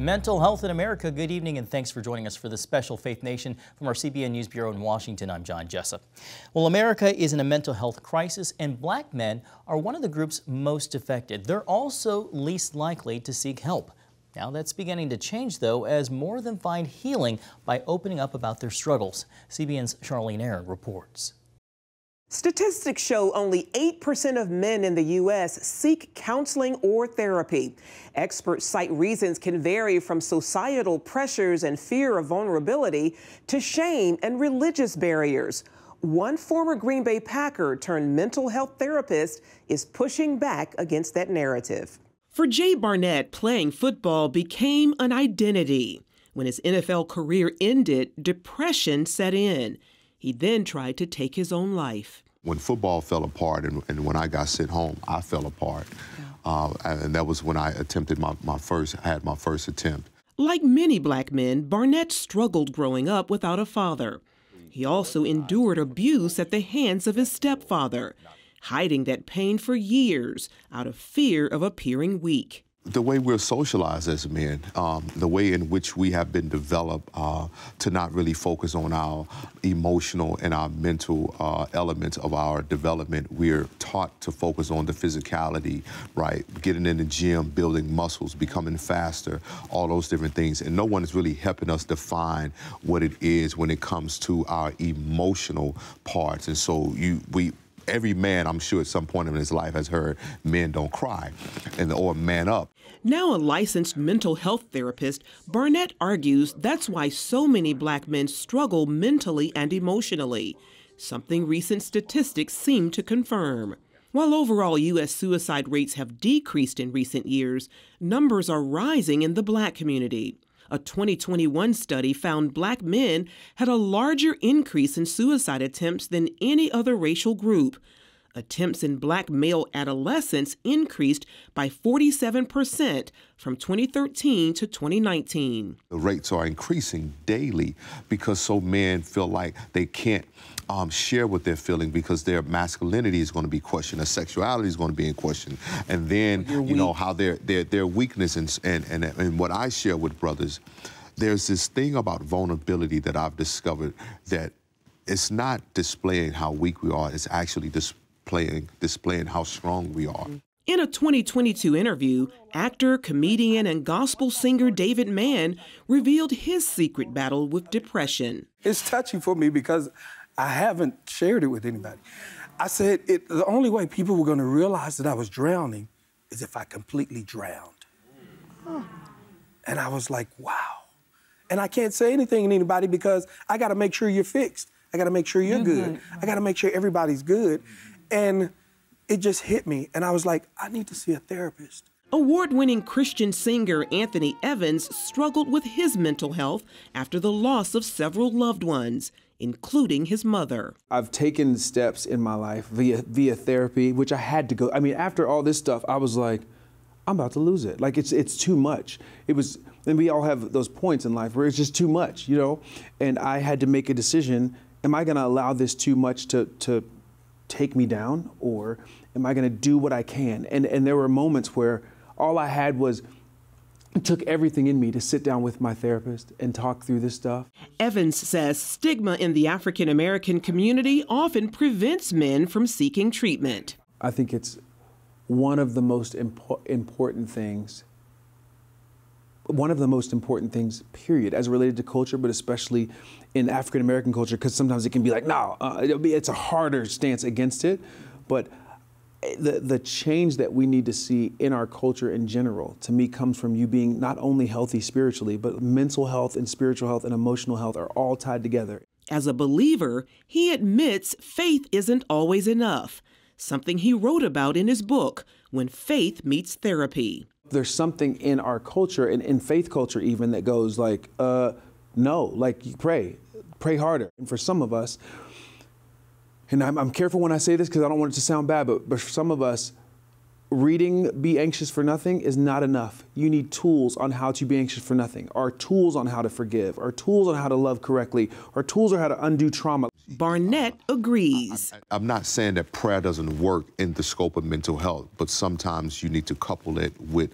Mental health in America. Good evening and thanks for joining us for this special Faith Nation from our CBN News Bureau in Washington. I'm John Jessup. Well, America is in a mental health crisis and black men are one of the groups most affected. They're also least likely to seek help. Now that's beginning to change though, as more of them find healing by opening up about their struggles. CBN's Charlene Aaron reports. Statistics show only 8% of men in the U.S. seek counseling or therapy. Experts cite reasons can vary from societal pressures and fear of vulnerability to shame and religious barriers. One former Green Bay Packer turned mental health therapist is pushing back against that narrative. For Jay Barnett, playing football became an identity. When his NFL career ended, depression set in. He then tried to take his own life. When football fell apart and when I got sent home, I fell apart. And that was when I attempted my first attempt. Like many black men, Barnett struggled growing up without a father. He also endured abuse at the hands of his stepfather, hiding that pain for years out of fear of appearing weak. The way we're socialized as men, the way in which we have been developed to not really focus on our emotional and our mental elements of our development. We're taught to focus on the physicality, right? Getting in the gym, building muscles, becoming faster, all those different things. And no one is really helping us define what it is when it comes to our emotional parts. And so every man, I'm sure at some point in his life, has heard men don't cry or man up. Now a licensed mental health therapist, Barnett argues that's why so many black men struggle mentally and emotionally, something recent statistics seem to confirm. While overall U.S. suicide rates have decreased in recent years, numbers are rising in the black community. A 2021 study found black men had a larger increase in suicide attempts than any other racial group. Attempts in black male adolescents increased by 47% from 2013 to 2019. The rates are increasing daily because so men feel like they can't share what they're feeling because their masculinity is going to be questioned, their sexuality is going to be in question, and then how their weakness and what I share with brothers. There's this thing about vulnerability that I've discovered that it's not displaying how weak we are, it's actually displaying how strong we are. In a 2022 interview, actor, comedian, and gospel singer David Mann revealed his secret battle with depression. It's touchy for me because I haven't shared it with anybody. I said the only way people were going to realize that I was drowning is if I completely drowned. And I was like, wow. And I can't say anything to anybody because I got to make sure you're fixed. I got to make sure you're good. I got to make sure everybody's good. And it just hit me. And I was like, I need to see a therapist. Award-winning Christian singer Anthony Evans struggled with his mental health after the loss of several loved ones, including his mother. I've taken steps in my life via therapy, which I had to go. I mean, after all this stuff, I was like, I'm about to lose it. Like, it's too much. And we all have those points in life where it's just too much, And I had to make a decision. Am I going to allow this too much to take me down, or am I going to do what I can? And there were moments where all I had was, it took everything in me to sit down with my therapist and talk through this stuff. Evans says stigma in the African American community often prevents men from seeking treatment. I think it's one of the most important things, period, as related to culture, but especially in African American culture, because sometimes it can be like, it's a harder stance against it. But the change that we need to see in our culture in general, to me, comes from you being not only healthy spiritually, but mental health and spiritual health and emotional health are all tied together. As a believer, he admits faith isn't always enough, something he wrote about in his book, When Faith Meets Therapy. There's something in our culture, and in faith culture even, that goes like, no, like you pray harder. And for some of us, and I'm careful when I say this because I don't want it to sound bad, but for some of us, reading Be Anxious for Nothing is not enough. You need tools on how to be anxious for nothing, or tools on how to forgive, or tools on how to love correctly, or tools on how to undo trauma. Barnett agrees. I'm not saying that prayer doesn't work in the scope of mental health, but sometimes you need to couple it with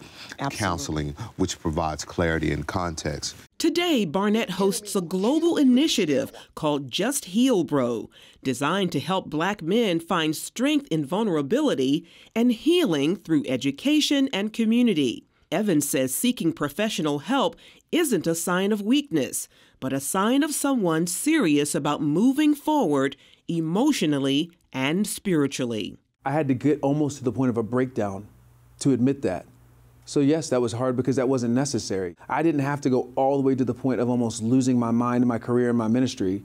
counseling, which provides clarity and context. Today, Barnett hosts a global initiative called Just Heal Bro, designed to help Black men find strength in vulnerability and healing through education and community. Evans says seeking professional help isn't a sign of weakness, but a sign of someone serious about moving forward emotionally and spiritually. I had to get almost to the point of a breakdown to admit that. So yes, that was hard because that wasn't necessary. I didn't have to go all the way to the point of almost losing my mind and my career and my ministry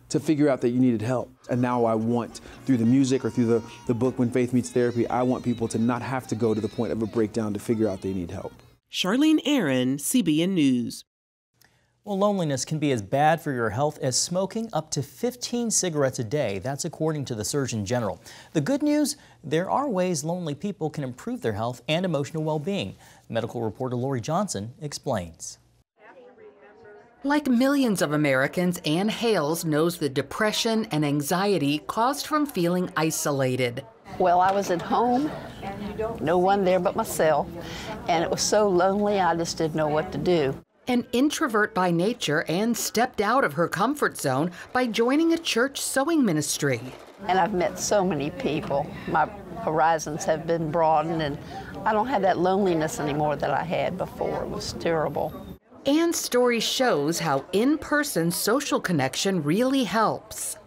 to figure out that you needed help. And now I want, through the music or through the book When Faith Meets Therapy, I want people to not have to go to the point of a breakdown to figure out they need help. Charlene Aaron, CBN News. Well, loneliness can be as bad for your health as smoking up to 15 cigarettes a day. That's according to the Surgeon General. The good news, there are ways lonely people can improve their health and emotional well-being. Medical reporter Lori Johnson explains. Like millions of Americans, Ann Hales knows the depression and anxiety caused from feeling isolated. Well, I was at home, no one there but myself, and it was so lonely I just didn't know what to do. An introvert by nature, Ann stepped out of her comfort zone by joining a church sewing ministry. And I've met so many people. My horizons have been broadened, and I don't have that loneliness anymore that I had before. It was terrible. Ann's story shows how in-person social connection really helps.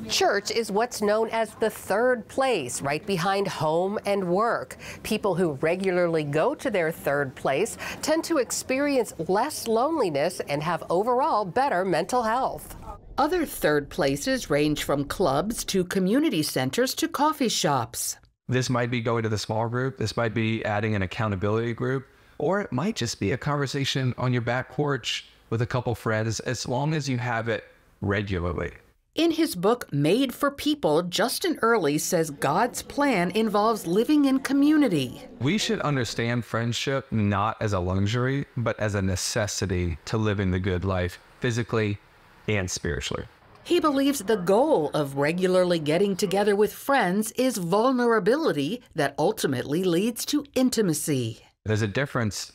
Church is what's known as the third place, right behind home and work. People who regularly go to their third place tend to experience less loneliness and have overall better mental health. Other third places range from clubs to community centers to coffee shops. This might be going to the small group, this might be adding an accountability group, or it might just be a conversation on your back porch with a couple friends, as long as you have it regularly. In his book, Made for People, Justin Early says God's plan involves living in community. We should understand friendship not as a luxury, but as a necessity to living the good life, physically and spiritually. He believes the goal of regularly getting together with friends is vulnerability that ultimately leads to intimacy. There's a difference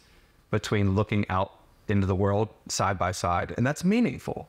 between looking out into the world side by side, and that's meaningful,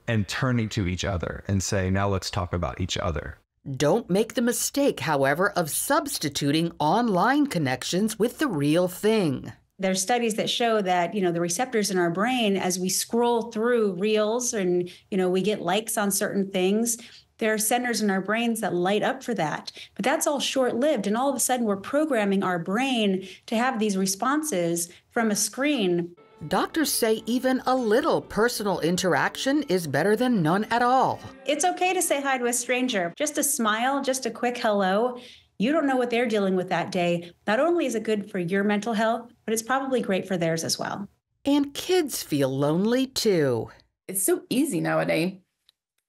and turning to each other and saying, now let's talk about each other. Don't make the mistake, however, of substituting online connections with the real thing. There's studies that show that, the receptors in our brain, as we scroll through reels and, we get likes on certain things, there are centers in our brains that light up for that. But that's all short-lived, and all of a sudden we're programming our brain to have these responses from a screen. Doctors say even a little personal interaction is better than none at all. It's okay to say hi to a stranger. Just a smile, just a quick hello. You don't know what they're dealing with that day. Not only is it good for your mental health, but it's probably great for theirs as well. And kids feel lonely too. It's so easy nowadays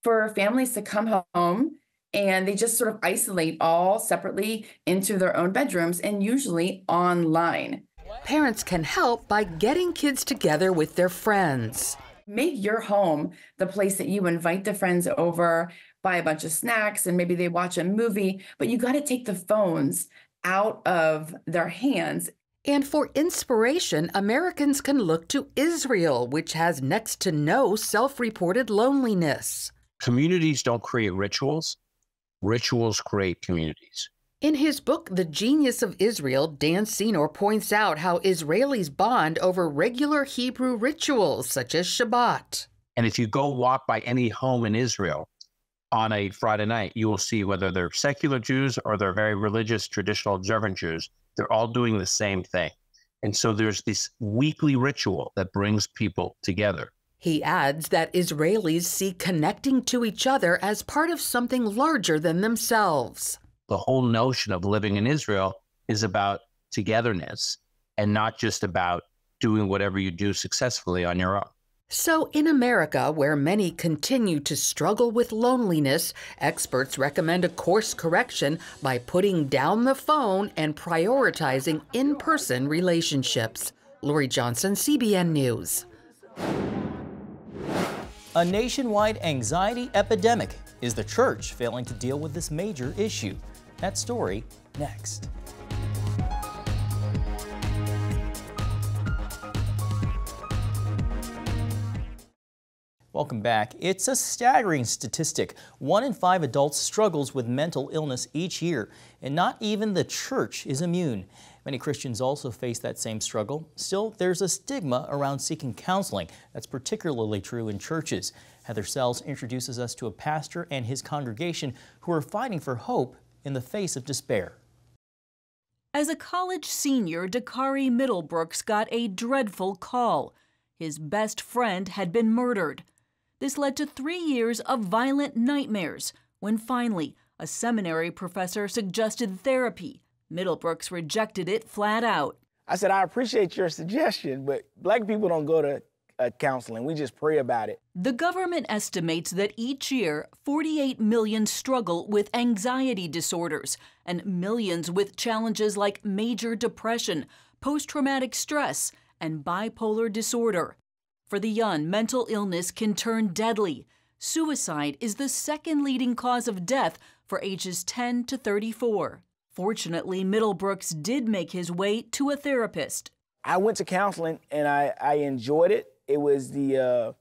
for families to come home and they just sort of isolate all separately into their own bedrooms and usually online. Parents can help by getting kids together with their friends. Make your home the place that you invite the friends over, buy a bunch of snacks, and maybe they watch a movie, but you got to take the phones out of their hands. And for inspiration, Americans can look to Israel, which has next to no self-reported loneliness. Communities don't create rituals. Rituals create communities. In his book, The Genius of Israel, Dan Senor points out how Israelis bond over regular Hebrew rituals, such as Shabbat. And if you go walk by any home in Israel on a Friday night, you will see whether they're secular Jews or they're very religious, traditional, observant Jews, they're all doing the same thing. And so there's this weekly ritual that brings people together. He adds that Israelis see connecting to each other as part of something larger than themselves. The whole notion of living in Israel is about togetherness and not just about doing whatever you do successfully on your own. So in America, where many continue to struggle with loneliness, experts recommend a course correction by putting down the phone and prioritizing in-person relationships. Lori Johnson, CBN News. A nationwide anxiety epidemic. Is the church failing to deal with this major issue? That story next. Welcome back. It's a staggering statistic. 1 in 5 adults struggles with mental illness each year, and not even the church is immune. Many Christians also face that same struggle. Still, there's a stigma around seeking counseling. That's particularly true in churches. Heather Sells introduces us to a pastor and his congregation who are fighting for hope in the face of despair. As a college senior, Dakari Middlebrooks got a dreadful call. His best friend had been murdered. This led to 3 years of violent nightmares when finally a seminary professor suggested therapy. Middlebrooks rejected it flat out. I said, I appreciate your suggestion, but Black people don't go to counseling. We just pray about it. The government estimates that each year, 48 million struggle with anxiety disorders and millions with challenges like major depression, post-traumatic stress, and bipolar disorder. For the young, mental illness can turn deadly. Suicide is the second leading cause of death for ages 10 to 34. Fortunately, Middlebrooks did make his way to a therapist. I went to counseling and I enjoyed it. It was the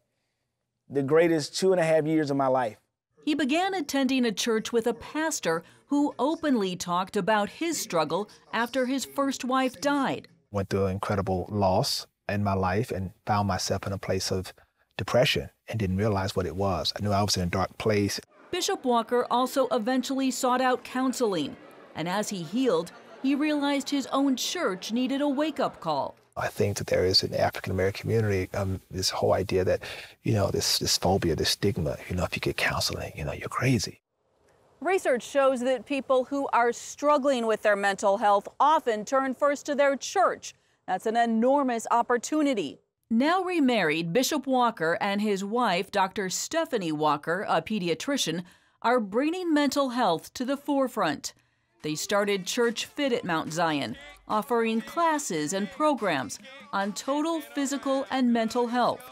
greatest 2.5 years of my life. He began attending a church with a pastor who openly talked about his struggle after his first wife died. Went through an incredible loss in my life and found myself in a place of depression and didn't realize what it was. I knew I was in a dark place. Bishop Walker also eventually sought out counseling, and as he healed, he realized his own church needed a wake-up call. I think that there is in the African-American community this whole idea that, this phobia, this stigma, if you get counseling, you're crazy. Research shows that people who are struggling with their mental health often turn first to their church. That's an enormous opportunity. Now remarried, Bishop Walker and his wife, Dr. Stephanie Walker, a pediatrician, are bringing mental health to the forefront. They started Church Fit at Mount Zion, offering classes and programs on total physical and mental health.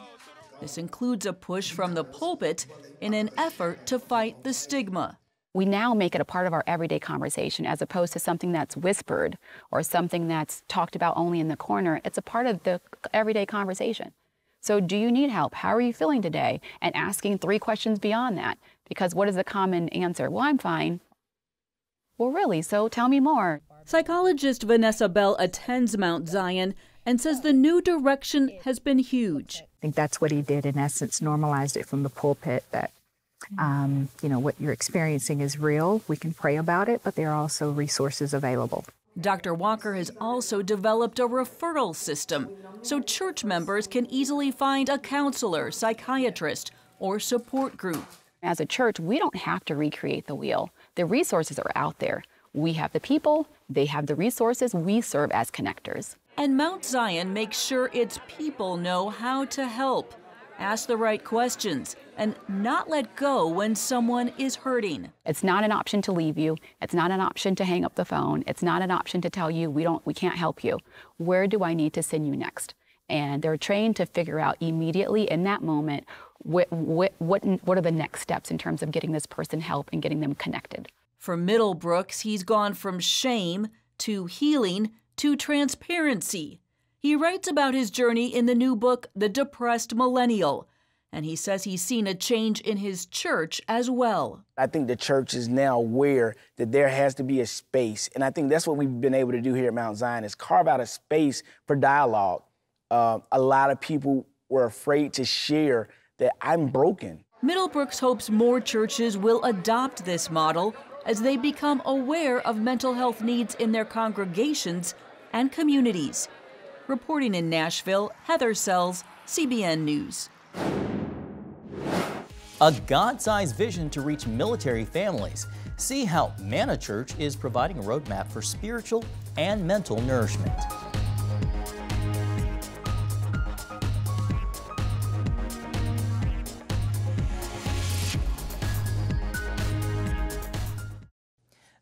This includes a push from the pulpit in an effort to fight the stigma. We now make it a part of our everyday conversation as opposed to something that's whispered or something that's talked about only in the corner. It's a part of the everyday conversation. So do you need help? How are you feeling today? And asking 3 questions beyond that. Because what is the common answer? Well, I'm fine. Well, really, so tell me more. Psychologist Vanessa Bell attends Mount Zion and says the new direction has been huge. I think that's what he did, in essence, normalized it from the pulpit that, what you're experiencing is real. We can pray about it, but there are also resources available. Dr. Walker has also developed a referral system so church members can easily find a counselor, psychiatrist, or support group. As a church, we don't have to recreate the wheel. The resources are out there. We have the people, they have the resources, we serve as connectors. And Mount Zion makes sure its people know how to help, ask the right questions, and not let go when someone is hurting. It's not an option to leave you. It's not an option to hang up the phone. It's not an option to tell you we can't help you. Where do I need to send you next? And they're trained to figure out immediately in that moment what are the next steps in terms of getting this person help and getting them connected. For Middlebrooks, he's gone from shame to healing to transparency. He writes about his journey in the new book, The Depressed Millennial, and he says he's seen a change in his church as well. I think the church is now aware that there has to be a space, and I think that's what we've been able to do here at Mount Zion is carve out a space for dialogue. A lot of people were afraid to share that I'm broken. Middlebrooks hopes more churches will adopt this model as they become aware of mental health needs in their congregations and communities. Reporting in Nashville, Heather Sells, CBN News. A God-sized vision to reach military families. See how Manna Church is providing a roadmap for spiritual and mental nourishment.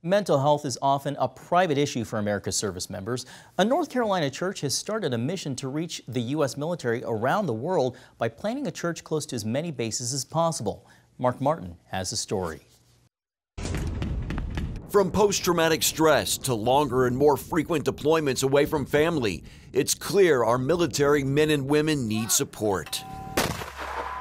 Mental health is often a private issue for America's service members. A North Carolina church has started a mission to reach the U.S. military around the world by planting a church close to as many bases as possible. Mark Martin has the story. From post-traumatic stress to longer and more frequent deployments away from family, it's clear our military men and women need support.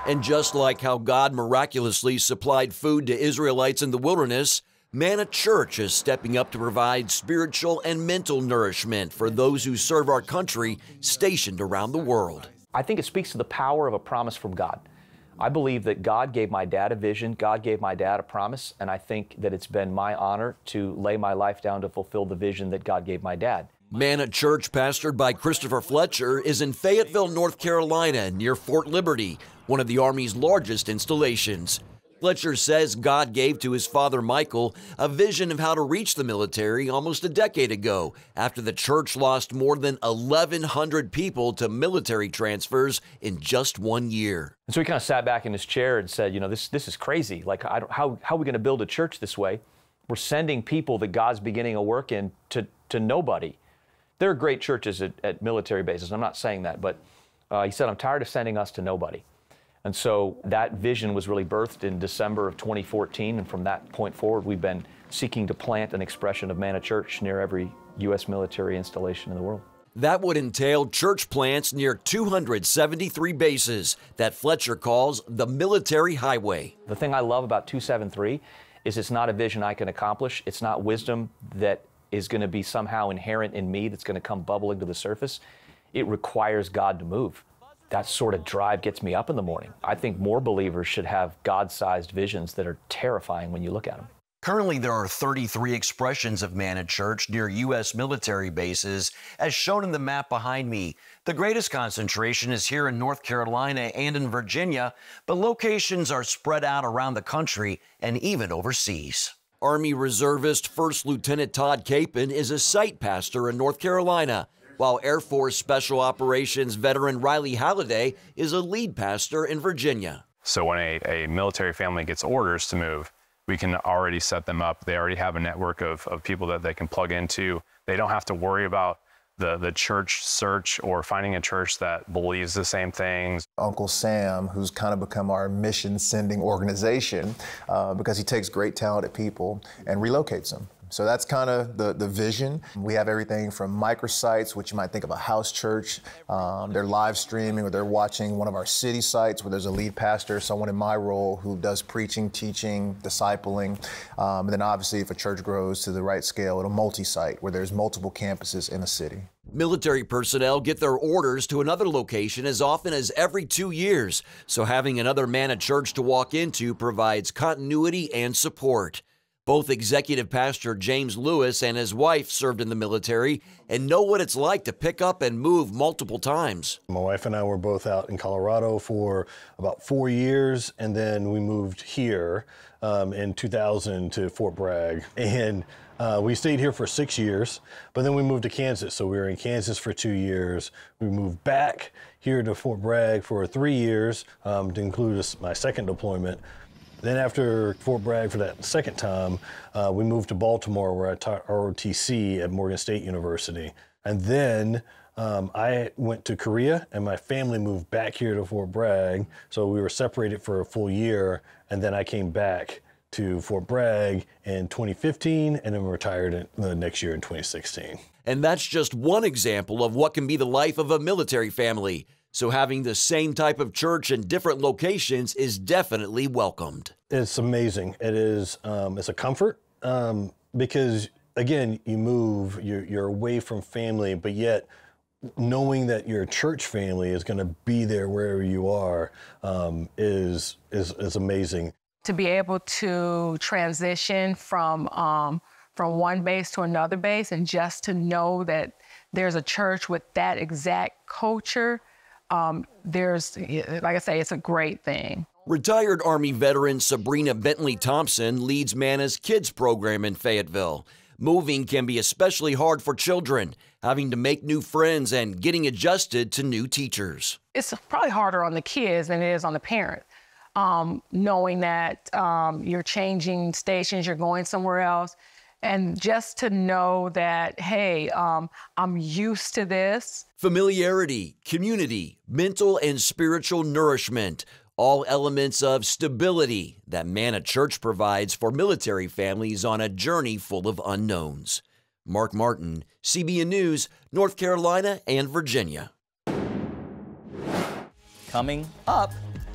And just like how God miraculously supplied food to Israelites in the wilderness, Manna Church is stepping up to provide spiritual and mental nourishment for those who serve our country stationed around the world. I think it speaks to the power of a promise from God. I believe that God gave my dad a vision, God gave my dad a promise, and I think that it's been my honor to lay my life down to fulfill the vision that God gave my dad. Manna Church, pastored by Christopher Fletcher, is in Fayetteville, North Carolina, near Fort Liberty, one of the Army's largest installations. Fletcher says God gave to his father Michael a vision of how to reach the military almost a decade ago, after the church lost more than 1,100 people to military transfers in just 1 year. And so he kind of sat back in his chair and said, you know, this is crazy. Like, how are we going to build a church this way? We're sending people that God's beginning a work in to nobody. There are great churches at military bases. I'm not saying that, but he said, I'm tired of sending us to nobody. And so that vision was really birthed in December of 2014, and from that point forward, we've been seeking to plant an expression of Manna Church near every U.S. military installation in the world. That would entail church plants near 273 bases that Fletcher calls the military highway. The thing I love about 273 is it's not a vision I can accomplish. It's not wisdom that is going to be somehow inherent in me that's going to come bubbling to the surface. It requires God to move. That sort of drive gets me up in the morning. I think more believers should have God-sized visions that are terrifying when you look at them. Currently, there are 33 expressions of Manna Church near U.S. military bases, as shown in the map behind me. The greatest concentration is here in North Carolina and in Virginia, but locations are spread out around the country and even overseas. Army Reservist First Lieutenant Todd Capon is a site pastor in North Carolina, while Air Force Special Operations veteran Riley Halliday is a lead pastor in Virginia. So when a military family gets orders to move, we can already set them up. They already have a network of people that they can plug into. They don't have to worry about the church search or finding a church that believes the same things. Uncle Sam, who's kind of become our mission sending organization because he takes great talented people and relocates them. So that's kind of the vision. We have everything from microsites, which you might think of a house church. They're live streaming or they're watching one of our city sites where there's a lead pastor, someone in my role who does preaching, teaching, discipling. And then obviously if a church grows to the right scale, it'll multi-site where there's multiple campuses in a city. Military personnel get their orders to another location as often as every 2 years. So having another Manna Church to walk into provides continuity and support. Both Executive Pastor James Lewis and his wife served in the military and know what it's like to pick up and move multiple times. My wife and I were both out in Colorado for about 4 years, and then we moved here in 2000 to Fort Bragg. And we stayed here for 6 years, but then we moved to Kansas. So we were in Kansas for 2 years. We moved back here to Fort Bragg for 3 years to include my second deployment. Then after Fort Bragg for that second time, we moved to Baltimore where I taught ROTC at Morgan State University. And then I went to Korea and my family moved back here to Fort Bragg. So we were separated for a full year. And then I came back to Fort Bragg in 2015 and then retired the next year in 2016. And that's just one example of what can be the life of a military family. So having the same type of church in different locations is definitely welcomed. It's amazing. It is. It's a comfort because, again, you move, you're away from family, but yet knowing that your church family is going to be there wherever you are is amazing. To be able to transition from one base to another base and just to know that there's a church with that exact culture, like I say, it's a great thing. Retired Army veteran Sabrina Bentley Thompson leads Manna's Kids program in Fayetteville. Moving can be especially hard for children, having to make new friends and getting adjusted to new teachers. It's probably harder on the kids than it is on the parents, knowing that you're changing stations, you're going somewhere else, And just to know that, hey, I'm used to this. Familiarity, community, mental and spiritual nourishment, all elements of stability that Manna Church provides for military families on a journey full of unknowns. Mark Martin, CBN News, North Carolina and Virginia. Coming up,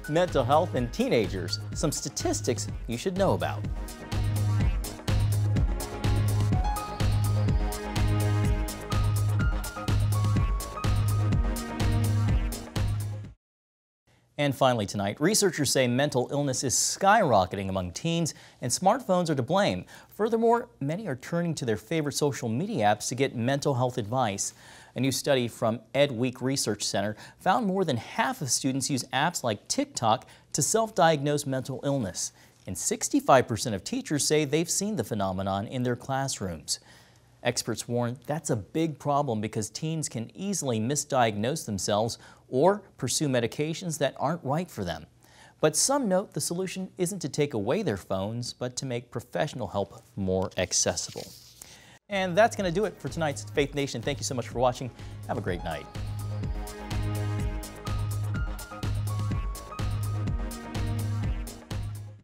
mental health in teenagers, some statistics you should know about. And finally tonight, researchers say mental illness is skyrocketing among teens and smartphones are to blame. Furthermore, many are turning to their favorite social media apps to get mental health advice. A new study from EdWeek Research Center found more than half of students use apps like TikTok to self-diagnose mental illness. And 65% of teachers say they've seen the phenomenon in their classrooms. Experts warn that's a big problem because teens can easily misdiagnose themselves or pursue medications that aren't right for them. But some note the solution isn't to take away their phones, but to make professional help more accessible. And that's going to do it for tonight's Faith Nation. Thank you so much for watching. Have a great night.